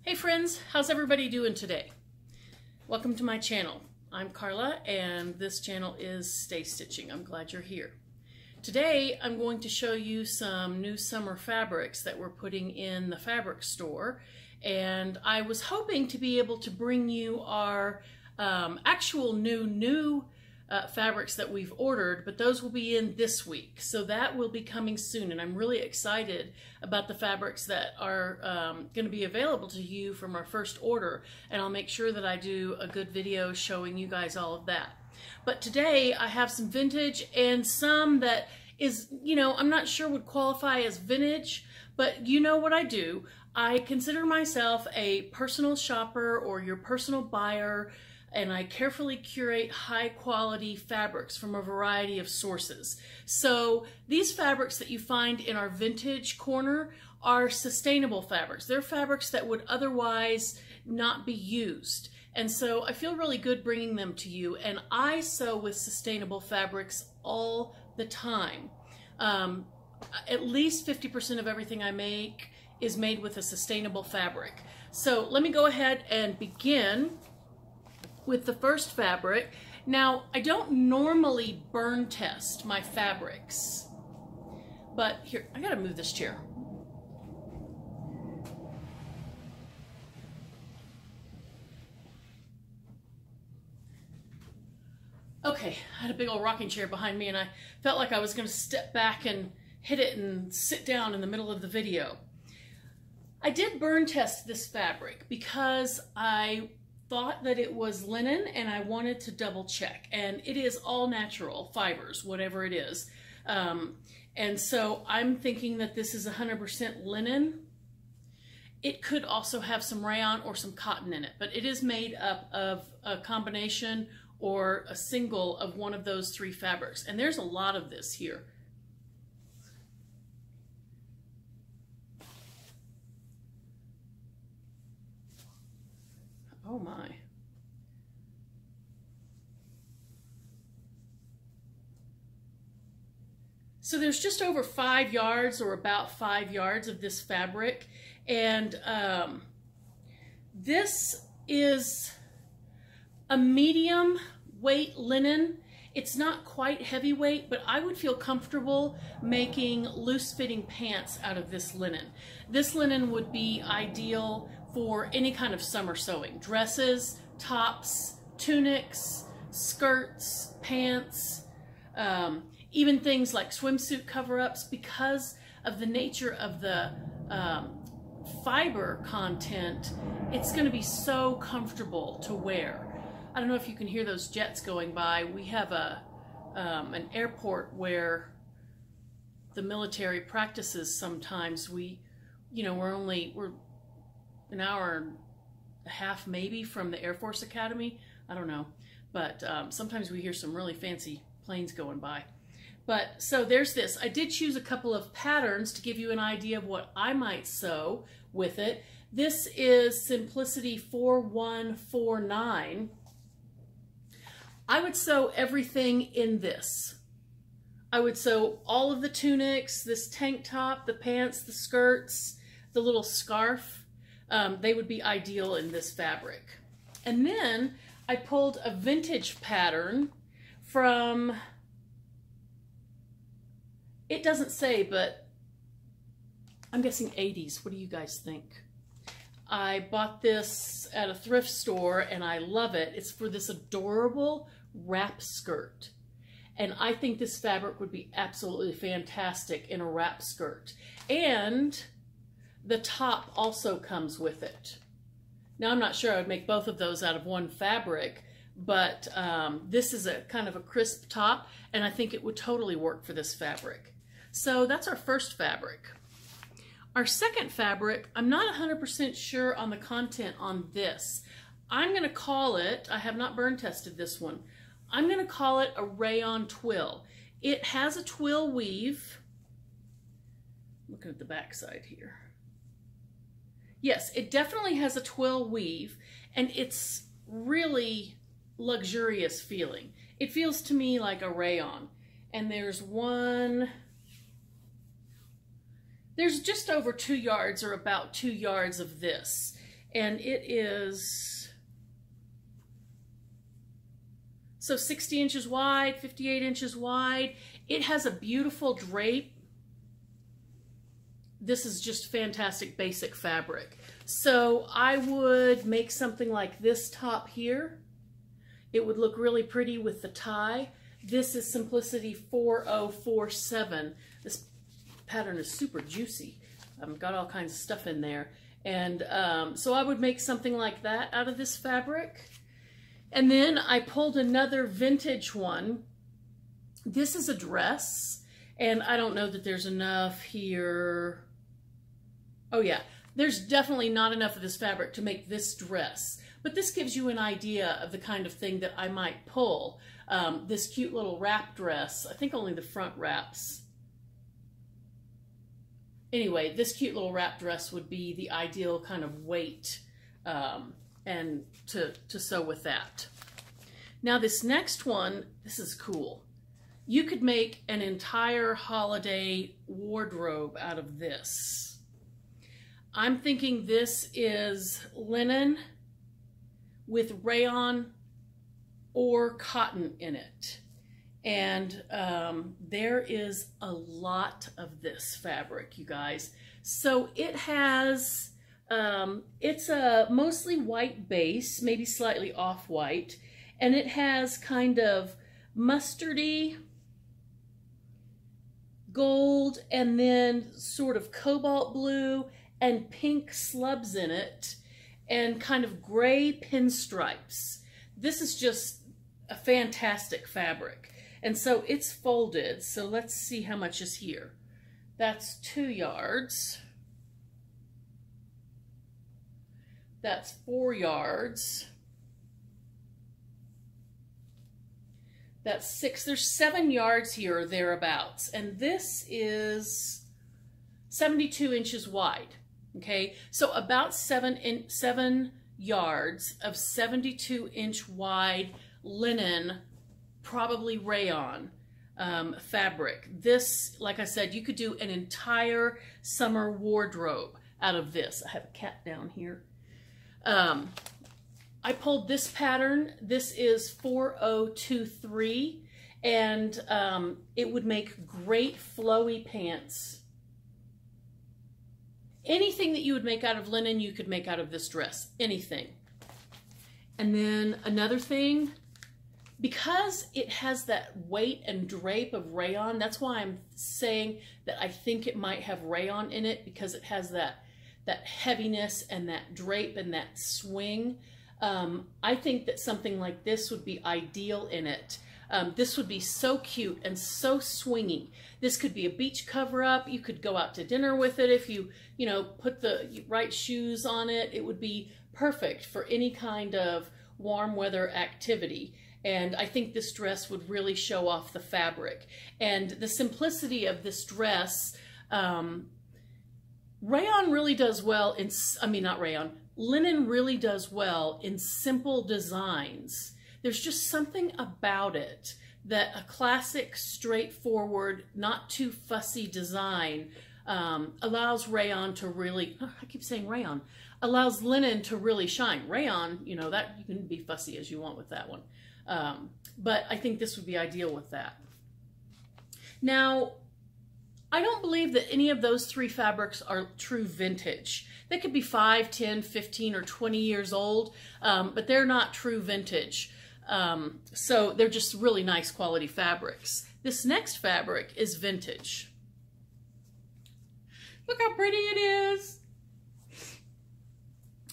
Hey friends, how's everybody doing today? Welcome to my channel. I'm Carla and this channel is Stay Stitching. I'm glad you're here. Today I'm going to show you some new summer fabrics that we're putting in the fabric store, and I was hoping to be able to bring you our actual new fabrics that we've ordered, but those will be in this week, so that will be coming soon, and I'm really excited about the fabrics that are going to be available to you from our first order, and I'll make sure that I do a good video showing you guys all of that. But today I have some vintage and some that is, I'm not sure would qualify as vintage, but you know what I do. I consider myself a personal shopper or your personal buyer, and I carefully curate high quality fabrics from a variety of sources. So these fabrics that you find in our vintage corner are sustainable fabrics. They're fabrics that would otherwise not be used. And so I feel really good bringing them to you, and I sew with sustainable fabrics all the time. At least 50% of everything I make is made with a sustainable fabric. So let me go ahead and begin with the first fabric. Now, I don't normally burn test my fabrics, but here, I gotta move this chair. Okay, I had a big old rocking chair behind me and I felt like I was gonna step back and hit it and sit down in the middle of the video. I did burn test this fabric because I thought that it was linen and I wanted to double check, and it is all natural fibers, whatever it is. And so I'm thinking that this is 100% linen. It could also have some rayon or some cotton in it, but it is made up of a combination or a single of one of those three fabrics. And there's a lot of this here. Oh my. So there's just over 5 yards, or about 5 yards of this fabric, and this is a medium weight linen. It's not quite heavyweight, but I would feel comfortable making loose fitting pants out of this linen. This linen would be ideal for any kind of summer sewing. Dresses, tops, tunics, skirts, pants, even things like swimsuit cover-ups. Because of the nature of the fiber content, it's going to be so comfortable to wear. I don't know if you can hear those jets going by. We have an airport where the military practices sometimes. We're an hour and a half maybe from the Air Force Academy. I don't know, but sometimes we hear some really fancy planes going by. But so there's this. I did choose a couple of patterns to give you an idea of what I might sew with it. This is Simplicity 4149. I would sew everything in this. I would sew all of the tunics, this tank top, the pants, the skirts, the little scarf. They would be ideal in this fabric. And then I pulled a vintage pattern from, it doesn't say, but I'm guessing 80s. What do you guys think? I bought this at a thrift store and I love it. It's for this adorable wrap skirt. And I think this fabric would be absolutely fantastic in a wrap skirt. And the top also comes with it. Now, I'm not sure I would make both of those out of one fabric, but this is a kind of a crisp top, and I think it would totally work for this fabric. So that's our first fabric. Our second fabric, I'm not 100% sure on the content on this. I'm going to call it, I have not burn tested this one, I'm going to call it a rayon twill. It has a twill weave. Looking at the back side here. Yes, it definitely has a twill weave, and it's really luxurious feeling. It feels to me like a rayon. And there's just over 2 yards, or about 2 yards of this. and it is so 60 inches wide, 58 inches wide. It has a beautiful drape. This is just fantastic basic fabric. So I would make something like this top here. It would look really pretty with the tie. This is Simplicity 4047. This pattern is super juicy. Got all kinds of stuff in there. And so I would make something like that out of this fabric. And then I pulled another vintage one. This is a dress, and I don't know that there's enough here. Oh yeah, there's definitely not enough of this fabric to make this dress, but this gives you an idea of the kind of thing that I might pull. This cute little wrap dress, I think only the front wraps. Anyway, this cute little wrap dress would be the ideal kind of weight and to sew with that. Now this next one, this is cool. You could make an entire holiday wardrobe out of this. I'm thinking this is linen with rayon or cotton in it. And there is a lot of this fabric, you guys. So it has, it's a mostly white base, maybe slightly off-white, and it has kind of mustardy, gold, and then sort of cobalt blue and pink slubs in it, and kind of gray pinstripes. This is just a fantastic fabric. And so it's folded. So let's see how much is here. That's 2 yards. That's 4 yards. That's 6. There's 7 yards here or thereabouts. And this is 72 inches wide. Okay, so about 7 yards of 72-inch wide linen, probably rayon fabric. This, like I said, you could do an entire summer wardrobe out of this. I have a cat down here. I pulled this pattern. This is 4023, and it would make great flowy pants. Anything that you would make out of linen, you could make out of this dress. Anything. And then another thing, because it has that weight and drape of rayon, that's why I'm saying that I think it might have rayon in it, because it has that heaviness and that drape and that swing. I think that something like this would be ideal in it. This would be so cute and so swingy. This could be a beach cover-up. You could go out to dinner with it if you put the right shoes on it. It would be perfect for any kind of warm weather activity. And I think this dress would really show off the fabric. And the simplicity of this dress, rayon really does well in, not rayon, linen really does well in simple designs. There's just something about it that a classic, straightforward, not too fussy design allows rayon to really, I keep saying rayon, allows linen to really shine. Rayon, that you can be fussy as you want with that one. But I think this would be ideal with that. Now, I don't believe that any of those 3 fabrics are true vintage. They could be 5, 10, 15, or 20 years old, but they're not true vintage. So they're just really nice quality fabrics. This next fabric is vintage. Look how pretty it is.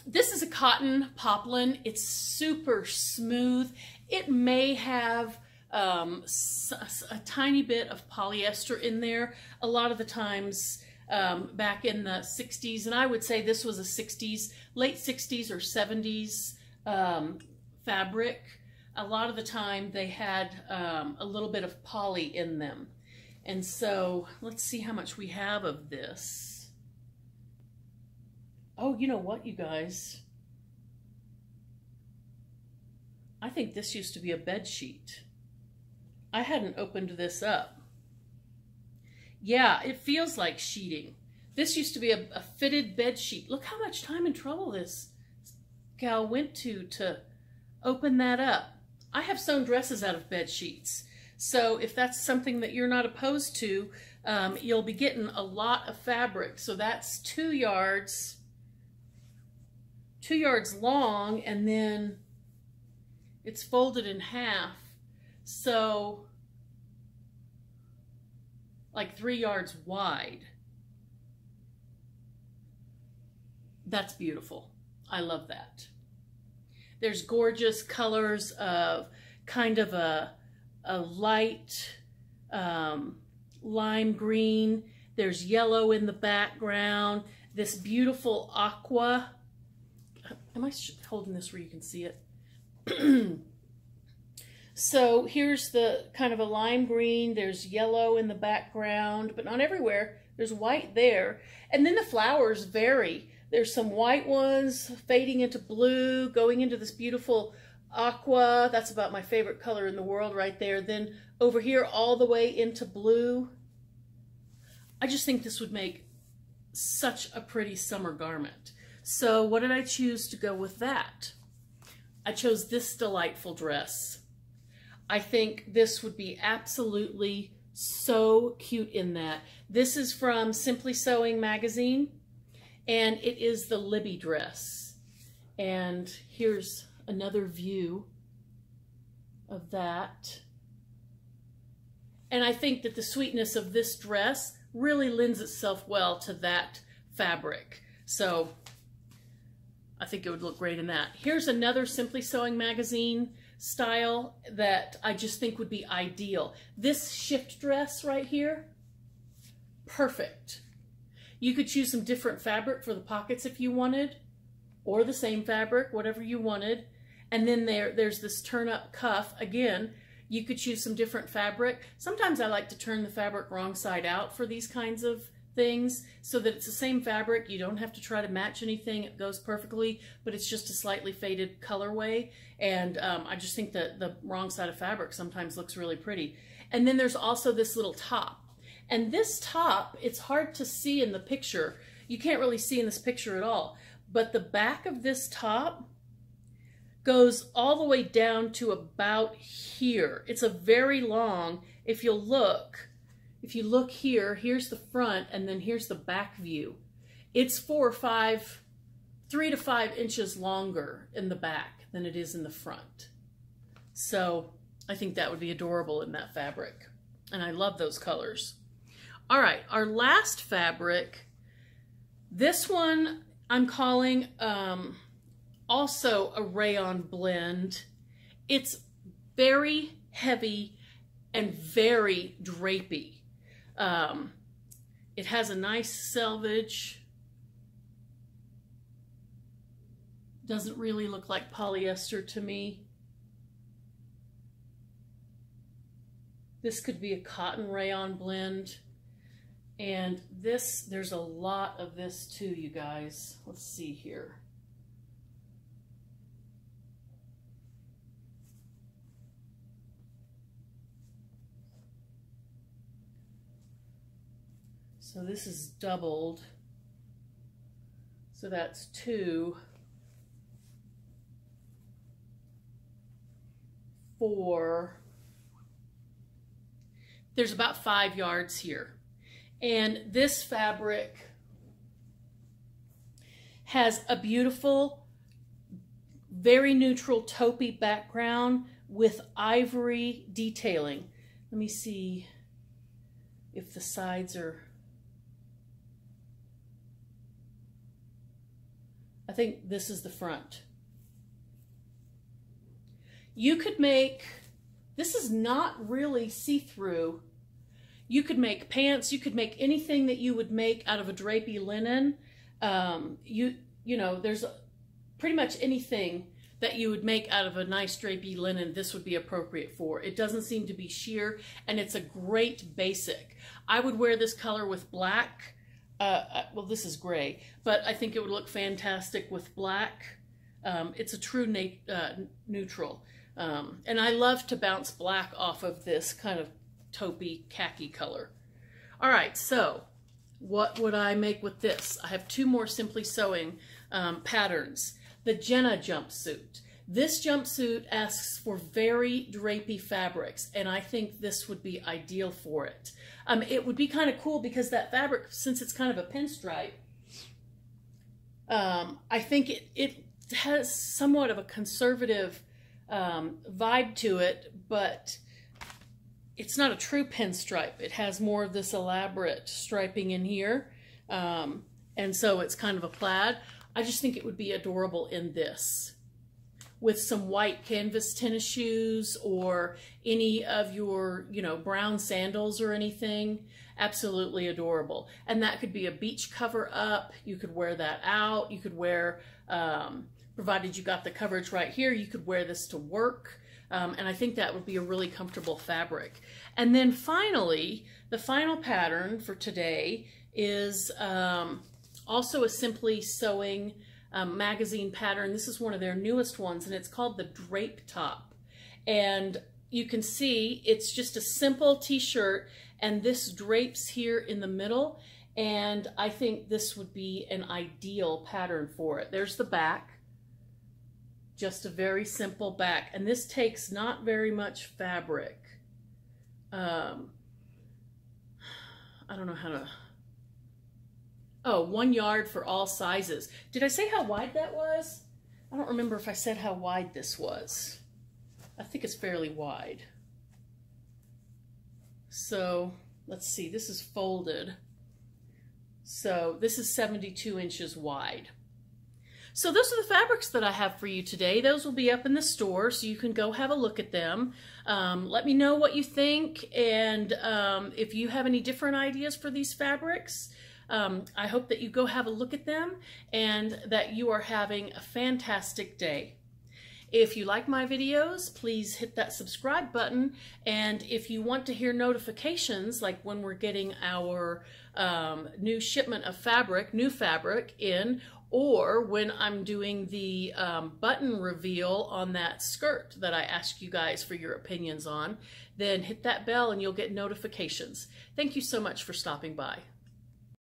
This is a cotton poplin. It's super smooth. It may have a tiny bit of polyester in there. A lot of the times back in the 60s, and I would say this was a 60s, late 60s or 70s fabric. A lot of the time they had a little bit of poly in them. And so let's see how much we have of this. Oh, you know what, you guys? I think this used to be a bed sheet. I hadn't opened this up. Yeah, it feels like sheeting. This used to be a fitted bed sheet. Look how much time and trouble this gal went to open that up. I have sewn dresses out of bed sheets. So if that's something that you're not opposed to, you'll be getting a lot of fabric. So that's 2 yards long, and then it's folded in half. So like 3 yards wide. That's beautiful. I love that. There's gorgeous colors of kind of a light lime green. There's yellow in the background. This beautiful aqua. Am I holding this where you can see it? So here's the kind of a lime green. There's yellow in the background, but not everywhere. There's white there. And then the flowers vary. There's some white ones fading into blue, going into this beautiful aqua. That's about my favorite color in the world right there. Then over here all the way into blue. I just think this would make such a pretty summer garment. So what did I choose to go with that? I chose this delightful dress. I think this would be absolutely so cute in that. This is from Simply Sewing magazine, and it is the Libby dress. And here's another view of that. And I think that the sweetness of this dress really lends itself well to that fabric. So I think it would look great in that. Here's another Simply Sewing magazine style that I just think would be ideal. This shift dress right here, perfect. You could choose some different fabric for the pockets if you wanted, or the same fabric, whatever you wanted. And then there's this turn-up cuff. Again, you could choose some different fabric. Sometimes I like to turn the fabric wrong side out for these kinds of things so that it's the same fabric. You don't have to try to match anything. It goes perfectly, but it's just a slightly faded colorway. And I just think that the wrong side of fabric sometimes looks really pretty. And then there's also this little top. And this top, it's hard to see in the picture. You can't really see in this picture at all. But the back of this top goes all the way down to about here. It's a very long, if you look here, here's the front, and then here's the back view. It's 3 to 5 inches longer in the back than it is in the front. So I think that would be adorable in that fabric. And I love those colors. All right, our last fabric, this one I'm calling also a rayon blend. It's very heavy and very drapey. It has a nice selvage. Doesn't really look like polyester to me. This could be a cotton rayon blend. And this, there's a lot of this too, you guys. Let's see here. So this is doubled. So that's 2, 4. There's about 5 yards here. And this fabric has a beautiful, very neutral taupey background with ivory detailing. Let me see if the sides are... I think this is the front. You could make, this is not really see-through. You could make pants, you could make anything that you would make out of a drapey linen. You know, there's pretty much anything that you would make out of a nice drapey linen, this would be appropriate for. It doesn't seem to be sheer, and it's a great basic. I would wear this color with black. Well, this is gray, but I think it would look fantastic with black. It's a true neutral. And I love to bounce black off of this kind of taupey khaki color. All right, so what would I make with this? I have 2 more Simply Sewing patterns. the Jenna jumpsuit. This jumpsuit asks for very drapey fabrics, and I think this would be ideal for it. It would be kind of cool because that fabric, since it's kind of a pinstripe, I think it has somewhat of a conservative vibe to it, but it's not a true pinstripe. It has more of this elaborate striping in here, and so it's kind of a plaid. I just think it would be adorable in this, with some white canvas tennis shoes or any of your, brown sandals or anything. Absolutely adorable. And that could be a beach cover up. You could wear that out. You could wear, provided you got the coverage right here, you could wear this to work. And I think that would be a really comfortable fabric. And then finally, the final pattern for today is also a Simply Sewing magazine pattern. This is one of their newest ones, and it's called the Drape Top. And you can see it's just a simple t-shirt, and this drapes here in the middle, and I think this would be an ideal pattern for it. There's the back, just a very simple back, and this takes not very much fabric. I don't know how to... Oh, 1 yard for all sizes. Did I say how wide that was? I don't remember if I said how wide this was. I think it's fairly wide. So, let's see, this is folded. So, this is 72 inches wide. So those are the fabrics that I have for you today. Those will be up in the store, so you can go have a look at them. Let me know what you think, and if you have any different ideas for these fabrics. I hope that you go have a look at them and that you are having a fantastic day. If you like my videos, please hit that subscribe button, and if you want to hear notifications, like when we're getting our new shipment of fabric, new fabric in, or when I'm doing the button reveal on that skirt that I asked you guys for your opinions on, then hit that bell and you'll get notifications. Thank you so much for stopping by.